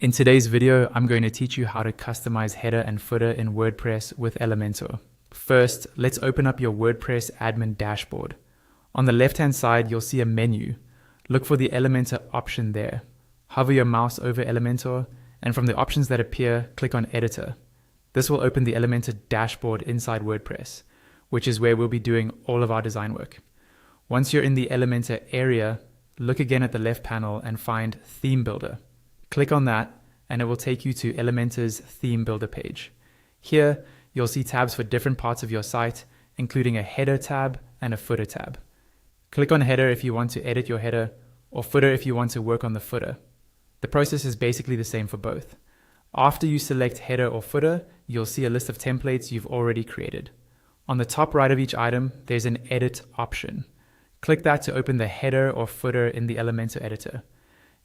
In today's video, I'm going to teach you how to customize header and footer in WordPress with Elementor. First, let's open up your WordPress admin dashboard. On the left-hand side, you'll see a menu. Look for the Elementor option there. Hover your mouse over Elementor, and from the options that appear, click on Editor. This will open the Elementor dashboard inside WordPress, which is where we'll be doing all of our design work. Once you're in the Elementor area, look again at the left panel and find Theme Builder. Click on that and it will take you to Elementor's Theme Builder page. Here, you'll see tabs for different parts of your site, including a header tab and a footer tab. Click on header if you want to edit your header, or footer if you want to work on the footer. The process is basically the same for both. After you select header or footer, you'll see a list of templates you've already created. On the top right of each item, there's an edit option. Click that to open the header or footer in the Elementor editor.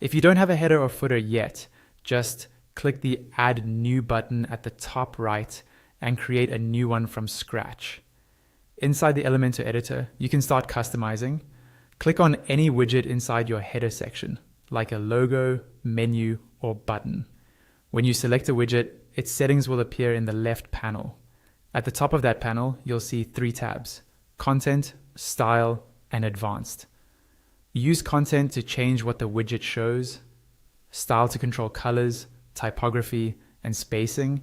If you don't have a header or footer yet, just click the Add New button at the top right and create a new one from scratch. Inside the Elementor editor, you can start customizing. Click on any widget inside your header section, like a logo, menu, or button. When you select a widget, its settings will appear in the left panel. At the top of that panel, you'll see 3 tabs: Content, Style, and Advanced. Use Content to change what the widget shows, Style to control colors, typography, and spacing,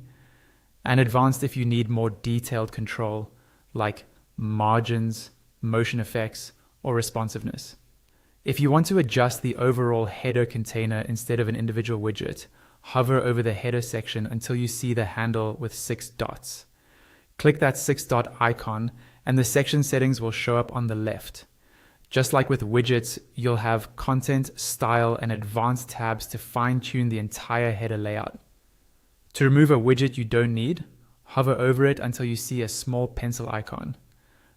and Advanced if you need more detailed control like margins, motion effects, or responsiveness. If you want to adjust the overall header container instead of an individual widget, hover over the header section until you see the handle with 6 dots. Click that 6-dot icon and the section settings will show up on the left. Just like with widgets, you'll have Content, Style, and Advanced tabs to fine-tune the entire header layout. To remove a widget you don't need, hover over it until you see a small pencil icon.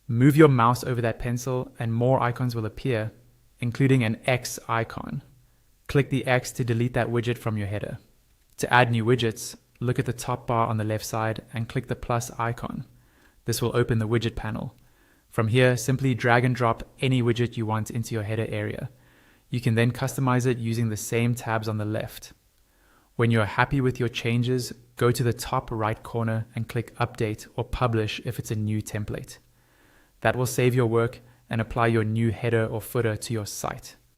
Move your mouse over that pencil and more icons will appear, including an X icon. Click the X to delete that widget from your header. To add new widgets, look at the top bar on the left side and click the plus icon. This will open the widget panel. From here, simply drag and drop any widget you want into your header area. You can then customize it using the same tabs on the left. When you're happy with your changes, go to the top right corner and click Update or Publish if it's a new template. That will save your work and apply your new header or footer to your site.